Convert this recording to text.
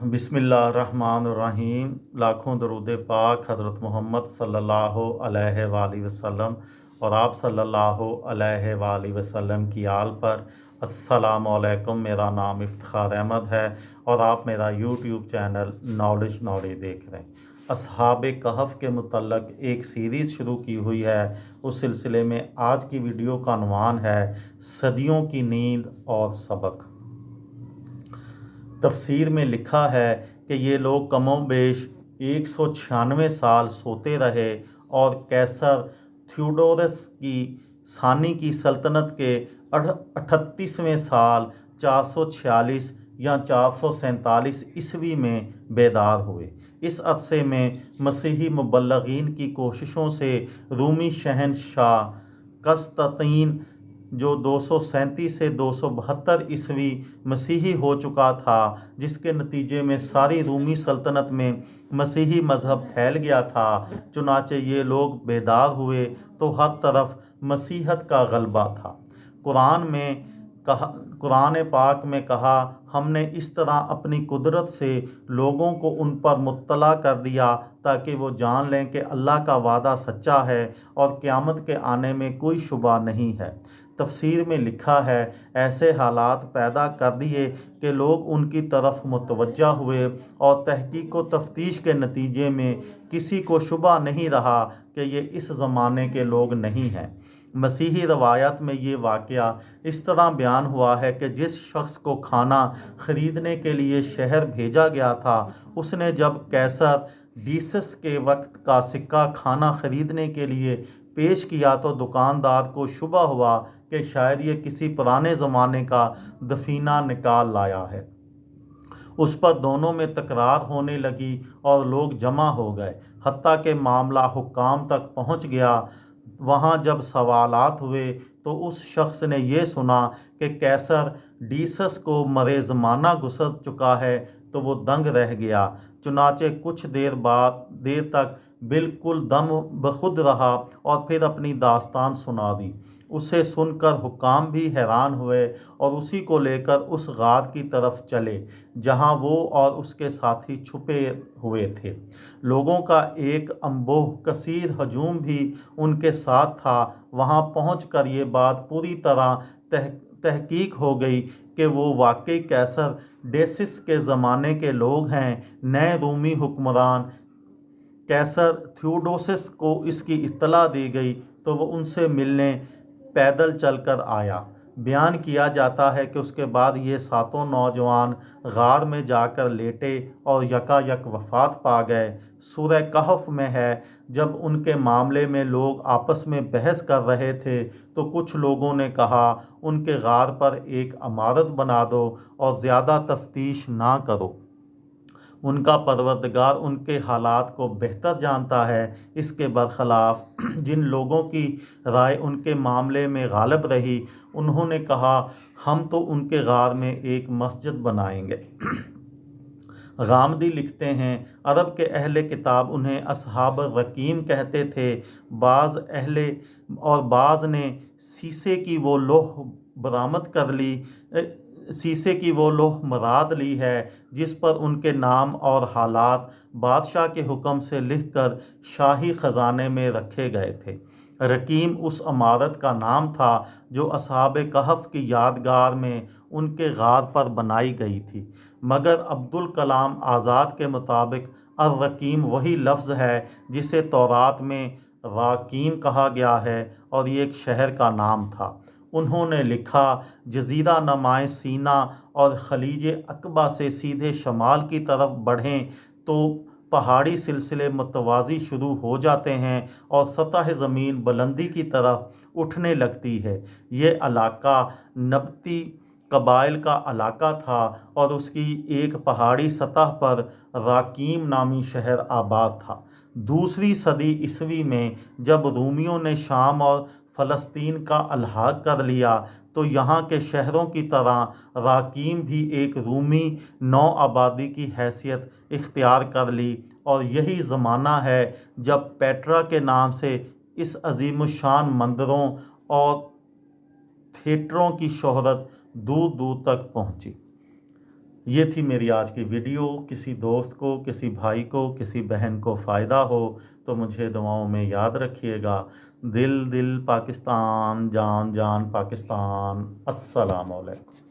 बिस्मिल्लाहिर्रहमानिर्रहीम। लाखों दरूद पाक हज़रत मोहम्मद सल्लल्लाहु अलैहि वसल्लम और आप सल्लल्लाहु अलैहि वसल्लम की आल पर। अस्सलामु अलैकुम। मेरा नाम इफ्तिखार अहमद है और आप मेरा यूट्यूब चैनल नॉलेज देख रहे हैं। असहाबे कहफ के मुतल्लक एक सीरीज़ शुरू की हुई है। उस सिलसिले में आज की वीडियो का उन्वान है सदियों की नींद और सबक। तफसीर में लिखा है कि ये लोग कमोबेश 196 साल सोते रहे और कैसर थियोडोरस की सानी की सल्तनत के 38वें साल 446 या 447 ईस्वी में बेदार हुए। इस अरसे में मसीही मुबल्लगीन की कोशिशों से रूमी शहनशाह कस्तंतीन जो 237 से 272 ईस्वी मसीही हो चुका था, जिसके नतीजे में सारी रूमी सल्तनत में मसीही मज़हब फैल गया था। चुनाचे ये लोग बेदार हुए तो हर तरफ मसीहत का गलबा था। कुरान पाक में कहा, हमने इस तरह अपनी कुदरत से लोगों को उन पर मुत्तला कर दिया ताकि वो जान लें कि अल्लाह का वादा सच्चा है और क़यामत के आने में कोई शुबा नहीं है। तफसीर में लिखा है, ऐसे हालात पैदा कर दिए कि लोग उनकी तरफ मुतवज्जा हुए और तहकीक व तफ्तीश के नतीजे में किसी को शुबा नहीं रहा कि ये इस ज़माने के लोग नहीं हैं। मसीही रवायत में ये वाक़या इस तरह बयान हुआ है कि जिस शख्स को खाना ख़रीदने के लिए शहर भेजा गया था, उसने जब कैसर डीसस के वक्त का सिक्का खाना ख़रीदने के लिए पेश किया तो दुकानदार को शुबा हुआ कि शायद ये किसी पुराने ज़माने का दफीना निकाल लाया है। उस पर दोनों में तकरार होने लगी और लोग जमा हो गए, हत्ता के मामला हुक्काम तक पहुंच गया। वहां जब सवालात हुए तो उस शख्स ने यह सुना कि कैसर डीसस को मरे ज़माना गुजर चुका है, तो वो दंग रह गया। चुनाचे कुछ देर तक बिल्कुल दम बखुद रहा और फिर अपनी दास्तान सुना दी। उसे सुनकर हुक्काम भी हैरान हुए और उसी को लेकर उस गार की तरफ चले जहां वो और उसके साथी छुपे हुए थे। लोगों का एक अंबोह कसीर हजूम भी उनके साथ था। वहां पहुंचकर ये बात पूरी तरह तहकीक हो गई कि वो वाकई कैसर डेसिस के ज़माने के लोग हैं। नए रूमी हुक्मरान कैसर थियोडोसिस को इसकी इत्तला दी गई तो वो उनसे मिलने पैदल चलकर आया। बयान किया जाता है कि उसके बाद ये सातों नौजवान गार में जाकर लेटे और यकायक वफात पा गए। सूरह कहफ में है, जब उनके मामले में लोग आपस में बहस कर रहे थे तो कुछ लोगों ने कहा, उनके गार पर एक इमारत बना दो और ज़्यादा तफ्तीश ना करो, उनका परवरदिगार उनके हालात को बेहतर जानता है। इसके बरखिलाफ़ जिन लोगों की राय उनके मामले में गालिब रही, उन्होंने कहा, हम तो उनके गार में एक मस्जिद बनाएंगे। गामदी लिखते हैं, अरब के अहले किताब उन्हें असहाब रकीम कहते थे। बाज़ ने शीशे की वो लोह मुराद ली है जिस पर उनके नाम और हालात बादशाह के हुक्म से लिखकर शाही ख़जाने में रखे गए थे। रकीम उस इमारत का नाम था जो असहाब कहफ की यादगार में उनके गार पर बनाई गई थी। मगर अब्दुल कलाम आज़ाद के मुताबिक अर-रकीम वही लफ्ज़ है जिसे तौरात में राकीम कहा गया है और ये एक शहर का नाम था। उन्होंने लिखा, जज़ीरा नमाए सीना और खलीज अकबा से सीधे शमाल की तरफ बढ़ें तो पहाड़ी सिलसिले मुतवाज़ी शुरू हो जाते हैं और सतह ज़मीन बुलंदी की तरफ उठने लगती है। ये इलाका नबती कबाइल का इलाका था और उसकी एक पहाड़ी सतह पर राकीम नामी शहर आबाद था। दूसरी सदी ईस्वी में जब रूमियों ने शाम और फ़लस्तीन का अलहाक कर लिया तो यहाँ के शहरों की तरह राकीम भी एक रूमी नौ आबादी की हैसियत इख्तियार कर ली और यही ज़माना है जब पेट्रा के नाम से इस अजीमुशान मंदिरों और थिएटरों की शोहरत दूर दूर तक पहुँची। یہ تھی میری آج کی ویڈیو. کسی دوست کو، کسی بھائی کو، کسی بہن کو فائدہ ہو تو مجھے دعاؤں میں یاد رکھیے گا. دل دل پاکستان، جان جان پاکستان. السلام علیکم.